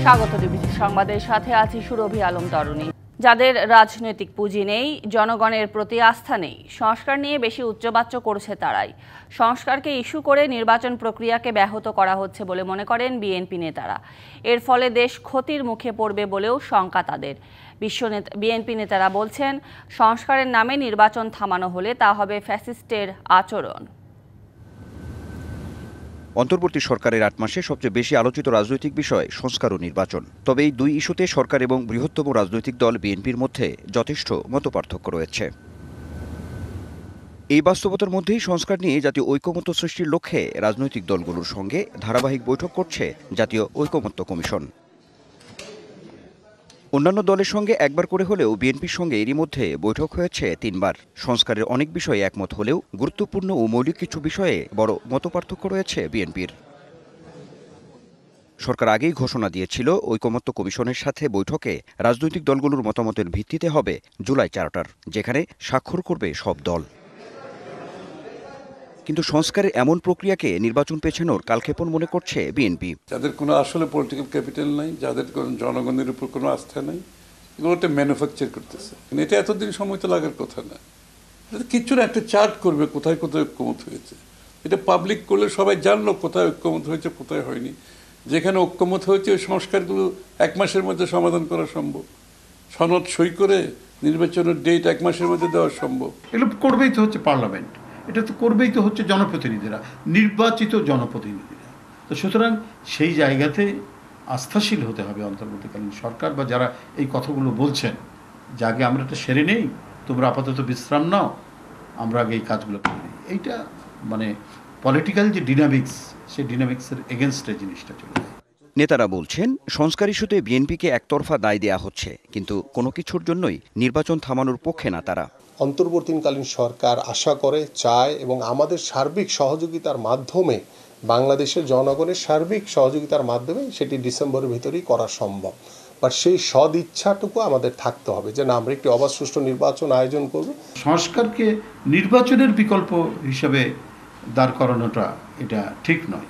স্বাগত ডিবিসি সংবাদের সাথে আছি সুরভি আলম তরুণী। যাদের রাজনৈতিক পুঁজি নেই, জনগণের প্রতি আস্থা নেই, সংস্কার নিয়ে বেশি উচ্চবাচ্য করছে তারাই। সংস্কারকে ইস্যু করে নির্বাচন প্রক্রিয়াকে ব্যাহত করা হচ্ছে বলে মনে করেন বিএনপি নেতারা। এর ফলে দেশ ক্ষতির মুখে পড়বে বলেও শঙ্কা তাদের। বিএনপি নেতারা বলছেন, সংস্কারের নামে নির্বাচন থামানো হলে তা হবে ফ্যাসিস্টের আচরণ। অন্তর্বর্তী সরকারের ৮ মাসে সবচেয়ে বেশি আলোচিত রাজনৈতিক বিষয় সংস্কার ও নির্বাচন। তবে এই দুই ইস্যুতে সরকার এবং বৃহত্তম রাজনৈতিক দল বিএনপির মধ্যে যথেষ্ট মতপার্থক্য রয়েছে। এই বাস্তবতার মধ্যেই সংস্কার নিয়ে জাতীয় ঐকমত্য সৃষ্টির লক্ষ্যে রাজনৈতিক দলগুলোর সঙ্গে ধারাবাহিক বৈঠক করছে জাতীয় ঐকমত্য কমিশন। অন্যান্য দলের সঙ্গে একবার করে হলেও বিএনপির সঙ্গে এরই মধ্যে বৈঠক হয়েছে ৩ বার। সংস্কারের অনেক বিষয়ে একমত হলেও গুরুত্বপূর্ণ ও মৌলিক কিছু বিষয়ে বড় মতপার্থক্য রয়েছে বিএনপির। সরকার আগেই ঘোষণা দিয়েছিল, ঐকমত্য কমিশনের সাথে বৈঠকে রাজনৈতিক দলগুলোর মতামতের ভিত্তিতে হবে জুলাই চার্টার, যেখানে স্বাক্ষর করবে সব দল। কিন্তু সংস্কারের এমন প্রক্রিয়াকে নির্বাচন পেছানোর কালক্ষেপণ মনে করছে বিএনপি। যাদের কোনো আসলে পলিটিক্যাল ক্যাপিটাল নাই, যাদের কোনো জনগণের উপর কোনো আস্থা নাই, এগুলোতে ম্যানুফ্যাকচার করতেছে। এটা এতদিন সময় তো লাগার কথা না। কিচ্ছু না, একটা চার্ট করবে কোথায় কোথায় ঐক্যমত হয়েছে। এটা পাবলিক করলে সবাই জানলো কোথায় ঐক্যমত হয়েছে, কোথায় হয়নি। যেখানে ঐক্যমত হয়েছে ওই সংস্কারগুলো ১ মাসের মধ্যে সমাধান করা সম্ভব। সনদ সই করে নির্বাচনের ডেট ১ মাসের মধ্যে দেওয়া সম্ভব। এগুলো করবেই তো হচ্ছে পার্লামেন্ট, এটা তো করবেই তো হচ্ছে জনপ্রতিনিধিরা, নির্বাচিত জনপ্রতিনিধিরা। তো সুতরাং সেই জায়গাতে আস্থাশীল হতে হবে অন্তর্বর্তীকালীন সরকার বা যারা এই কথাগুলো বলছেন, যে আগে আমরা এটা সেরে নেই, তোমরা আপাতত বিশ্রাম নাও, আমরা আগে এই কাজগুলো করি। এইটা মানে পলিটিক্যাল যে ডিনামিক্স, সেই ডিনামিক্সের এগেনস্টে জিনিসটা চলে যায়। নেতারা বলছেন, সংস্কার ইস্যুতে বিএনপিকে একতরফা দায় দেয়া হচ্ছে, কিন্তু কোনো কিছুর জন্যই নির্বাচন থামানোর পক্ষে না তারা। অন্তর্বর্তীকালীন সরকার আশা করে, চায় এবং আমাদের সার্বিক সহযোগিতার মাধ্যমে, বাংলাদেশের জনগণের সার্বিক সহযোগিতার মাধ্যমে সেটি ডিসেম্বরের ভিতরেই করা সম্ভব। বাট সেই সদ ইচ্ছাটুকু আমাদের থাকতে হবে যে না, আমরা একটি অবাধ সুষ্ঠু নির্বাচন আয়োজন করব। সংস্কারকে নির্বাচনের বিকল্প হিসাবে দাঁড় করানোটা এটা ঠিক নয়।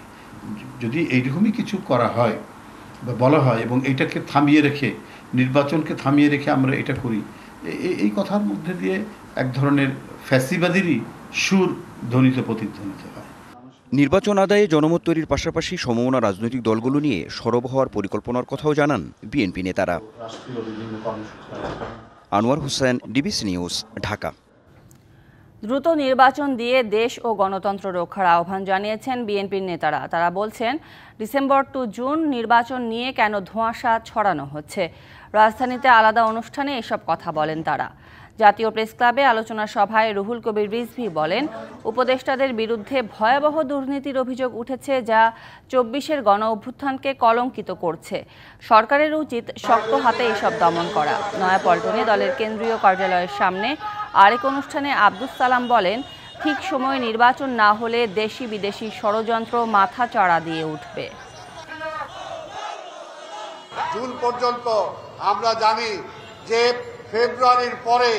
যদি এইরকমই কিছু করা হয় বা বলা হয় এবং এটাকে থামিয়ে রেখে, নির্বাচনকে থামিয়ে রেখে আমরা এটা করি, এই কথার মধ্যে দিয়ে এক ধরনের ফ্যাসিবাদেরই সুর ধ্বনিত প্রতিধ্বনিত হয়। নির্বাচন আদায়ে জনমত তৈরির পাশাপাশি সমমনা রাজনৈতিক দলগুলো নিয়ে সরব হওয়ার পরিকল্পনার কথাও জানান বিএনপি নেতারা। Anwar Hossain, DBC news, Dhaka. দ্রুত নির্বাচন দিয়ে দেশ ও গণতন্ত্র রক্ষার আহ্বান জানিয়েছেন বিএনপির নেতারা। তারা বলছেন, ডিসেম্বর টু জুন নির্বাচন নিয়ে কেন ধোঁয়াশা ছড়ানো হচ্ছে। রাজধানীতে আলাদা অনুষ্ঠানে এসব কথা বলেন তারা। জাতীয় প্রেস ক্লাবে আলোচনা সভায় রুহুল কবির রিজভী বলেন, উপদেষ্টাদের বিরুদ্ধে ভয়াবহ দুর্নীতির অভিযোগ উঠেছে, যা ২৪-এর গণ অভ্যুত্থানকে কলঙ্কিত করছে। সরকারের উচিত শক্ত হাতে এসব দমন করা। নয়াপল্টনে দলের কেন্দ্রীয় কার্যালয়ের সামনে আরেক অনুষ্ঠানে আব্দুস সালাম বলেন, ঠিক সময়ে নির্বাচন না হলে দেশি বিদেশি ষড়যন্ত্র মাথা চড়া দিয়ে উঠবে। জুন পর্যন্ত আমরা জানি যে ফেব্রুয়ারির পরে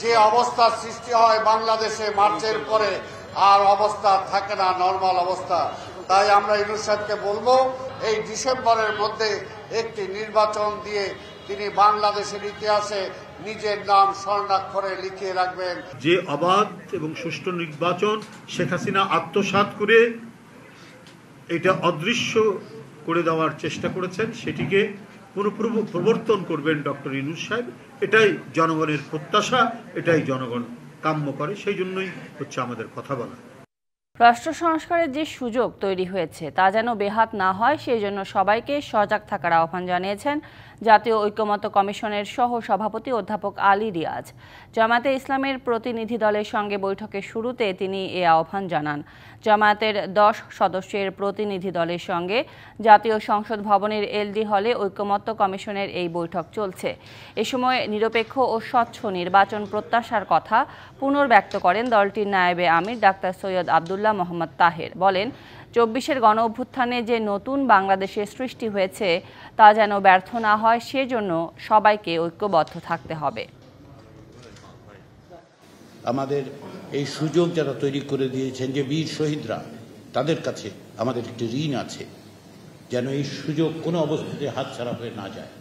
যে অবস্থা সৃষ্টি হয় বাংলাদেশে, মার্চের পরে আর অবস্থা থাকে না, নরমাল অবস্থা। তাই আমরা ইউনূস সাহেবকে বলবো, এই ডিসেম্বরের মধ্যে একটি নির্বাচন দিয়ে তিনি বাংলাদেশের ইতিহাসে নিজের নাম স্বর্ণাক্ষরে লিখিয়ে রাখবেন। যে অবাধ এবং সুষ্ঠু নির্বাচন শেখ হাসিনা আত্মসাৎ করে এটা অদৃশ্য করে দেওয়ার চেষ্টা করেছেন, সেটিকে পুনঃপ্রবর্তন করবেন ডক্টর ইউনূস সাহেব। এটাই জনগণের প্রত্যাশা, এটাই জনগণ কাম্য করে, সেই জন্যই হচ্ছে আমাদের কথা বলা। রাষ্ট্র সংস্কারের যে সুযোগ তৈরি হয়েছে তা যেন বেহাত না হয়, সেই জন্য সবাইকে সজাগ থাকার আহ্বান জানিয়েছেন জাতীয় ঐকমত্য কমিশনের সহ সভাপতি অধ্যাপক আলী রিয়াজ। জামায়াতে ইসলামের প্রতিনিধি দলের সঙ্গে বৈঠকের শুরুতে তিনি এ আহ্বান জানান। জামায়াতের ১০ সদস্যের প্রতিনিধি দলের সঙ্গে জাতীয় সংসদ ভবনের এলডি হলে ঐকমত্য কমিশনের এই বৈঠক চলছে। এ সময় নিরপেক্ষ ও স্বচ্ছ নির্বাচন প্রত্যাশার কথা পুনর্ব্যক্ত করেন দলটির নায়েবে আমির ডাক্তার সৈয়দ আবদুল্লাহ মোহাম্মদ তাহের। বলেন, ২৪-এর গণ অভ্যুত্থানে যে নতুন বাংলাদেশের সৃষ্টি হয়েছে তা যেন ব্যর্থ না হয়, সেজন্য সবাইকে ঐক্যবদ্ধ থাকতে হবে। আমাদের এই সুযোগ যারা তৈরি করে দিয়েছেন, যে বীর শহীদরা, তাদের কাছে আমাদের একটি ঋণ আছে। যেন এই সুযোগ কোনো অবস্থাতে হাতছাড়া হয়ে না যায়,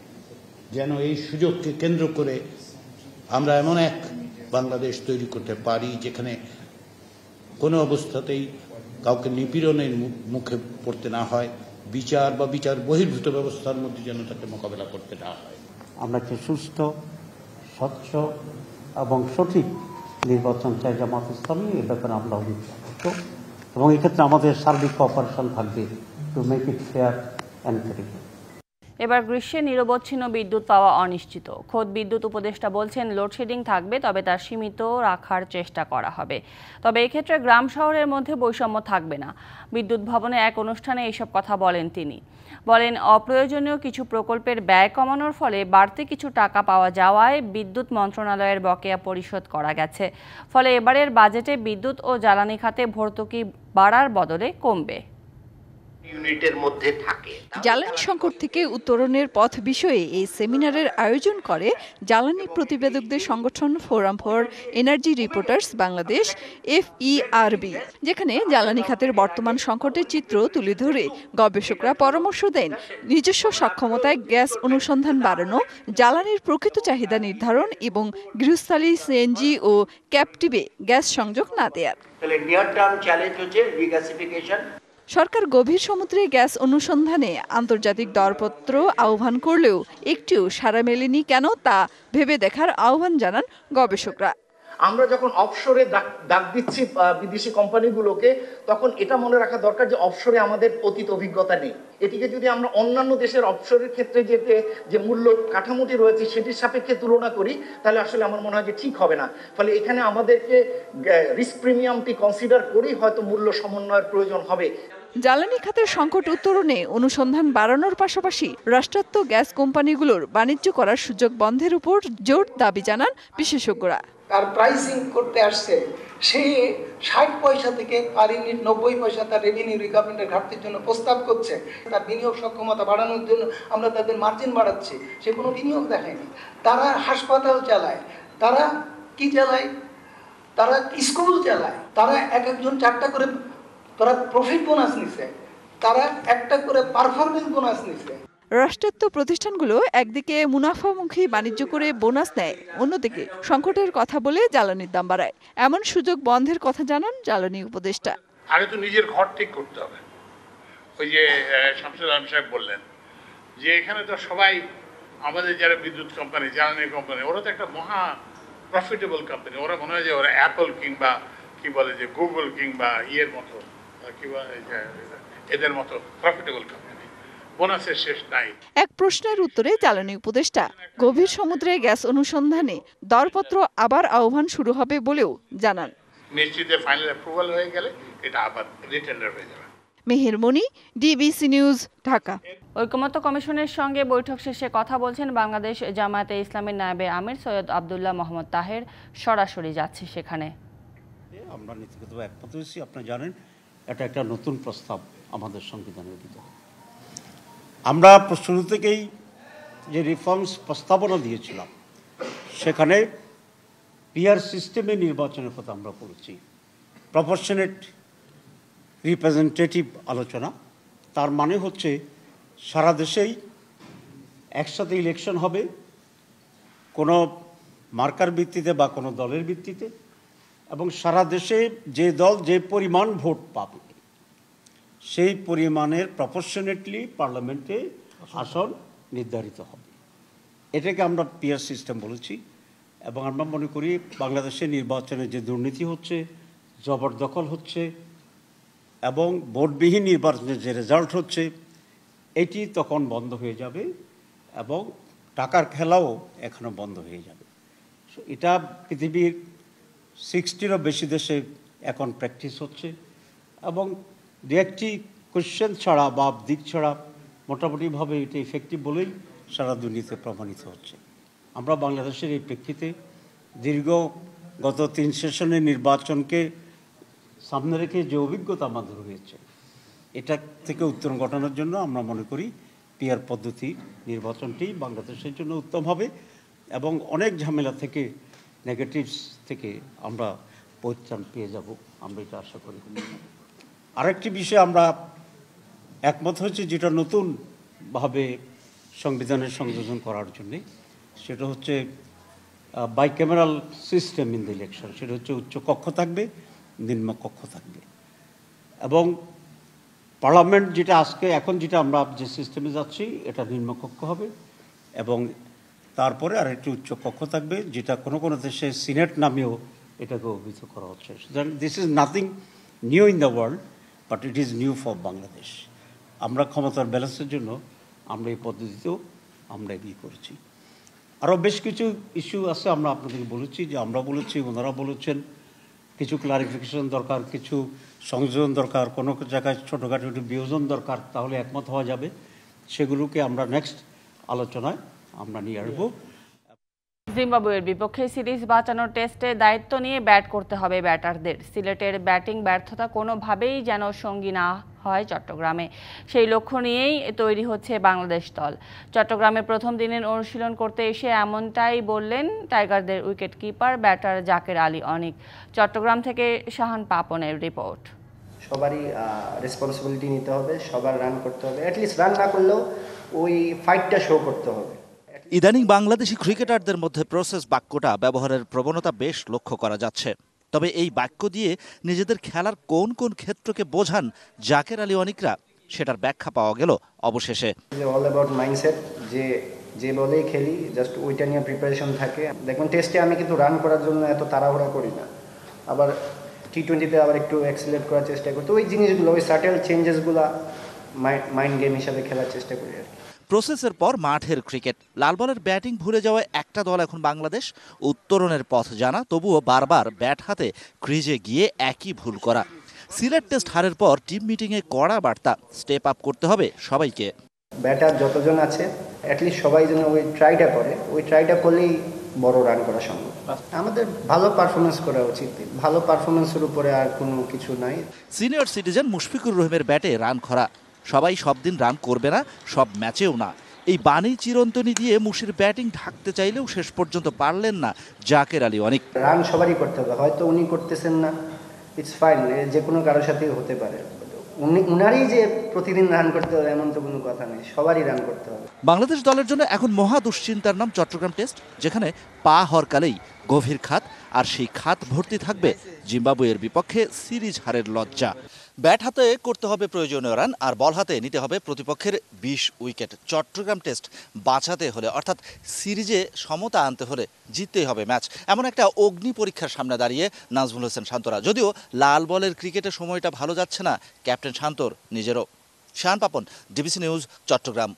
যেন এই সুযোগকে কেন্দ্র করে আমরা এমন এক বাংলাদেশ তৈরি করতে পারি যেখানে কোনো অবস্থাতেই কাউকে নিপীড়নের মুখে পড়তে না হয়, বিচার বা বিচার বহির্ভূত ব্যবস্থার মধ্যে যেন তাকে মোকাবেলা করতে না হয়। আমরা একটি সুস্থ, স্বচ্ছ এবং সঠিক নির্বাচন চাই জামাত ইসলামী। এ ব্যাপারে আমরা অভিযোগ এবং এক্ষেত্রে আমাদের সার্বিক কোঅপারেশন থাকবে to make it fair and credible. এবার গ্রীষ্মে নিরবচ্ছিন্ন বিদ্যুৎ পাওয়া অনিশ্চিত। খোদ বিদ্যুৎ উপদেষ্টা বলছেন লোডশেডিং থাকবে, তবে তা সীমিত রাখার চেষ্টা করা হবে। তবে এক্ষেত্রে গ্রাম শহরের মধ্যে বৈষম্য থাকবে না। বিদ্যুৎ ভবনে এক অনুষ্ঠানে এইসব কথা বলেন তিনি। বলেন, অপ্রয়োজনীয় কিছু প্রকল্পের ব্যয় কমানোর ফলে বাড়তি কিছু টাকা পাওয়া যাওয়ায় বিদ্যুৎ মন্ত্রণালয়ের বকেয়া পরিশোধ করা গেছে। ফলে এবারের বাজেটে বিদ্যুৎ ও জ্বালানি খাতে ভর্তুকি বাড়ার বদলে কমবে। ইউনিটের মধ্যে থাকে। জ্বালানি সংকট থেকে উত্তরণের পথ বিষয়ে এই সেমিনারের আয়োজন করে জ্বালানি প্রতিবেদকদের সংগঠন forum for energy reporters Bangladesh FERB, যেখানে জ্বালানি খাতের বর্তমান সংকটের চিত্র তুলে ধরে গবেষকরা পরামর্শ দেন নিজস্ব সক্ষমতায় গ্যাস অনুসন্ধান বাড়ানো, জ্বালানির প্রকৃত চাহিদা নির্ধারণ এবং গৃহস্থালী CNG ও ক্যাপটিভে গ্যাস সংযোগ না দেয়ার। তাহলে নিয়ার টার্ম চ্যালেঞ্জ হচ্ছে রিগ্যাসিফিকেশন। সরকার গভীর সমুদ্রে গ্যাস অনুসন্ধানে আন্তর্জাতিক দরপত্র আহ্বান করলেও একটিও সাড়া মেলেনি কেন তা ভেবে দেখার আহ্বান জানান গবেষকরা। আমরা যখন অফশোরে ডাক দিচ্ছি বিদেশি কোম্পানিগুলোকে, তখন এটা মনে রাখা দরকার যে অফশোরে আমাদের অতীত অভিজ্ঞতা নেই। এটিকে যদি আমরা অন্যান্য দেশের অফশোরের ক্ষেত্রে যে মূল্য কাঠামোটি রয়েছে সেটির সাপেক্ষে তুলনা করি, তাহলে আসলে আমার মনে হয় যে ঠিক হবে না। ফলে এখানে আমাদেরকে রিস্ক প্রিমিয়ামটি কনসিডার করেই হয়তো মূল্য সমন্বয়ের প্রয়োজন হবে। জ্বালানি খাতের সংকট উত্তরণে অনুসন্ধান বাড়ানোর পাশাপাশি রাষ্ট্রায়ত্ত গ্যাস কোম্পানিগুলোর বাণিজ্য করার সুযোগ বন্ধের উপর জোর দাবি জানান বিশেষজ্ঞরা। তার প্রাইসিং করতে আসছে, সে 60 পয়সা থেকে পার ইউনিট 90 পয়সা তার রেভিনিউ রিকভারিমেন্টের ঘাটতির জন্য প্রস্তাব করছে। তার বিনিয়োগ সক্ষমতা বাড়ানোর জন্য আমরা তাদের মার্জিন বাড়াচ্ছি, সে কোনো বিনিয়োগ দেখায়নি। তারা হাসপাতাল চালায়, তারা কি চালায়, তারা স্কুল চালায়, তারা একজন 4টা করে তারা প্রফিট বোনাস নিছে, তারা 1টা করে পারফরমেন্স বোনাস নিছে। রাষ্ট্রায়ত্ত প্রতিষ্ঠানগুলো একদিকে মুনাফামুখী বাণিজ্য করে বোনাস নেয়, অন্যদিকে সংকটের কথা বলে জ্বালানির দাম বাড়ায়। এমন সুযোগ বন্ধের কথা জানান জ্বালানি উপদেষ্টা। আগে তো নিজের ঘর ঠিক করতে হবে। ওই যে শামসুল আলম সাহেব বললেন যে এখানে তো সবাই আমাদের যারা বিদ্যুৎ কোম্পানি, জ্বালানি কোম্পানি, ওরা তো একটা মহা প্রফিটেবল কোম্পানি। ওরা মনে হয় যে ওরা অ্যাপল কিংবা কি বলে যে গুগল কিংবা ইয়ের মতো কি বলে এদের মতো প্রফিটেবল কোম্পানি, বোনাসের শেষ নাই। এক প্রশ্নের উত্তরে জ্বালানি উপদেষ্টা গভীর সমুদ্রে গ্যাস অনুসন্ধানে দরপত্র আবার আহ্বান শুরু হবে বলেও জানান। নিশ্চিত ফাইনাল অ্যাপ্রুভাল হয়ে গেলে এটা আবার রিটেন্ডার হয়ে যাবে। মেহের মনি, DBC নিউজ, ঢাকা। ঐকমত্য কমিশনের সঙ্গে বৈঠক শেষে কথা বলছেন বাংলাদেশ জামায়াতে ইসলামীর নায়েবে আমির সৈয়দ আব্দুল্লাহ মোহাম্মদ তাহের। সরাসরি যাচ্ছে সেখানে। আমরা নীতিগতভাবে একমত হয়েছি। আপনারা জানেন এটা একটা নতুন প্রস্তাব আমাদের সংবিধানের ভিতরে। আমরা শুরু থেকেই যে রিফর্মস প্রস্তাবনা দিয়েছিলাম সেখানে পিআর সিস্টেমে নির্বাচনের কথা আমরা বলেছি। প্রপোর্শনেট রিপ্রেজেন্টেটিভ আলোচনা, তার মানে হচ্ছে সারা দেশেই একসাথে ইলেকশন হবে, কোনো মার্কার ভিত্তিতে বা কোনো দলের ভিত্তিতে, এবং সারা দেশে যে দল যে পরিমাণ ভোট পাবে সেই পরিমাণের প্রপোর্শনেটলি পার্লামেন্টে আসন নির্ধারিত হবে। এটাকে আমরা পিআর সিস্টেম বলেছি। এবং আমরা মনে করি বাংলাদেশের নির্বাচনে যে দুর্নীতি হচ্ছে, জবরদখল হচ্ছে এবং ভোটবিহীন নির্বাচনের যে রেজাল্ট হচ্ছে, এটি তখন বন্ধ হয়ে যাবে এবং টাকার খেলাও এখনও বন্ধ হয়ে যাবে। এটা পৃথিবীর 60-এরও বেশি দেশে এখন প্র্যাকটিস হচ্ছে এবং দু একটি কোশ্চেন ছাড়া বা দিক ছাড়া মোটামুটিভাবে এটা ইফেক্টিভ বলেই সারা দুনিয়াতে প্রমাণিত হচ্ছে। আমরা বাংলাদেশের এই প্রেক্ষিতে গত 3 সেশনের নির্বাচনকে সামনে রেখে যে অভিজ্ঞতা আমাদের হয়েছে, এটা থেকে উত্তরণ ঘটানোর জন্য আমরা মনে করি পিআর পদ্ধতির নির্বাচনটি বাংলাদেশের জন্য উত্তম হবে এবং অনেক ঝামেলা থেকে, নেগেটিভস থেকে আমরা পরিত্রাণ পেয়ে যাব, আমরা এটা আশা করি। আরেকটি বিষয় আমরা একমত হয়েছে যেটা নতুনভাবে সংবিধানের সংযোজন করার জন্যে, সেটা হচ্ছে bicameral system in the election. সেটা হচ্ছে উচ্চ কক্ষ থাকবে, নিম্ন কক্ষ থাকবে, এবং পার্লামেন্ট যেটা এখন যেটা আমরা যে সিস্টেমে যাচ্ছি এটা নিম্নকক্ষ হবে, এবং তারপরে আর একটি উচ্চ কক্ষ থাকবে, যেটা কোনো কোনো দেশে সিনেট নামেও এটাকে অভিহিত করা হচ্ছে। সুতরাং this is nothing new in the world, but it is new for Bangladesh. আমরা ক্ষমতার ব্যালেন্সের জন্য আমরা এই পদ্ধতিতেও আমরা করেছি। আরও বেশ কিছু ইস্যু আছে, আমরা আপনাদেরকে বলেছি, যে আমরা বলেছি, ওনারা বলেছেন, কিছু ক্লারিফিকেশন দরকার, কিছু সংযোজন দরকার, কোনো জায়গায় ছোটোখাটো একটু বিয়োজন দরকার, তাহলে একমত হওয়া যাবে। সেগুলোকে আমরা নেক্সট আলোচনায় আমরা নিয়ে আসবো। জিম্বাবুয়ের বিপক্ষে সিরিজ বাঁচানোর টেস্টে দায়িত্ব নিয়ে ব্যাট করতে হবে ব্যাটারদের। সিলেটের ব্যাটিং ব্যর্থতা কোনোভাবেই যেন সঙ্গী না হয় চট্টগ্রামে, সেই লক্ষ্য নিয়েই তৈরি হচ্ছে বাংলাদেশ দল। চট্টগ্রামে প্রথম দিনের অনুশীলন করতে এসে এমনটাই বললেন টাইগারদের wicket keeper batter Jaker Ali Anik. Chattogram থেকে শাহান পাপনের রিপোর্ট। সবারই রেসপন্সিবিলিটি নিতে হবে, সবার রান করতে হবে, অ্যাটলিস্ট রান না করলেও ওই ফাইটটা শো করতে হবে। ইদানিং বাংলাদেশি ক্রিকেটারদের মধ্যে প্রসেস বাক্যটা ব্যবহারের প্রবণতা বেশ লক্ষ্য করা যাচ্ছে। তবে এই বাক্য দিয়ে নিজেদের খেলার কোন কোন ক্ষেত্রকে বোঝান জাকের আলী অনিকরা, সেটার ব্যাখ্যা পাওয়া গেল অবশেষে। অল অ্যাবাউট মাইন্ডসেট, যে বলেই খেলি জাস্ট ওইটা নিয়ে প্রিপারেশন থাকে। দেখবেন টেস্টে আমি কিন্তু রান করার জন্য এত তাড়াহুড়া করি না, আবার টি-20তে আবার একটু এক্সিলেট করার চেষ্টা করি। তো ওই জিনিসগুলো, ওই সাটেল চেঞ্জেসগুলো মাইন্ড গেম হিসাবে খেলার চেষ্টা করি আর কি। প্রসেসের পর মাঠের ক্রিকেট। লাল বলের ব্যাটিং ভুলে যাওয়ায় একটা দল এখন বাংলাদেশ, উত্তরণের পথ জানা, তবুও বারবার ব্যাট হাতে ক্রিজে গিয়ে একই ভুল করা। সিলেট টেস্ট হারের পর টিম মিটিংয়ে কড়া বার্তা, স্টেপ আপ করতে হবে সবাইকে। ব্যাটার যতজন আছে অ্যাটলিস্ট সবাই যেন ওই ট্রাইটা করে, ওই ট্রাইটা করলেই বড় রান করা সম্ভব। আমাদের ভালো পারফরমেন্স করা উচিত, ভালো পারফরমেন্সের উপরে আর কোনো কিছু নাই। সিনিয়র সিটিজেন মুশফিকুর রহিমের ব্যাটে রান খরা। সবাই সব দিন রান করবে না, সব ম্যাচেও না। এই বাণী চিরন্তনী দিয়ে মুশির ব্যাটিং ঢাকতে চাইলেও শেষ পর্যন্ত পারলেন না জাকের আলী অনিক। রান সবারই করতে হবে, হয়তো উনি করতেছেন না, ইটস ফাইন, যে কোনো কারোর সাথেই হতে পারে। উনারই যে প্রতিদিন রান করতে হবে এমন তো কোনো কথা নেই, সবারই রান করতে হবে। বাংলাদেশ দলের জন্য এখন মহা দুশ্চিন্তার নাম চট্টগ্রাম টেস্ট, যেখানে পা হরকালেই গভীর খাত, আর সেই খাত ভর্তি থাকবে জিম্বাবুয়ের বিপক্ষে সিরিজ হারের লজ্জা। ব্যাট হাতে করতে হবে প্রয়োজনীয় রান, আর বল হাতে নিতে হবে প্রতিপক্ষের 20 উইকেট। চট্টগ্রাম টেস্ট বাঁচাতে হলে, অর্থাৎ সিরিজে সমতা আনতে হলে জিততেই হবে ম্যাচ। এমন একটা অগ্নি পরীক্ষার সামনে দাঁড়িয়ে নাজমুল হোসেন শান্তরা। যদিও লাল বলের ক্রিকেটের সময়টা ভালো যাচ্ছে না ক্যাপ্টেন শান্তর নিজেরও। Shahan Papon, DBC news, Chittagong.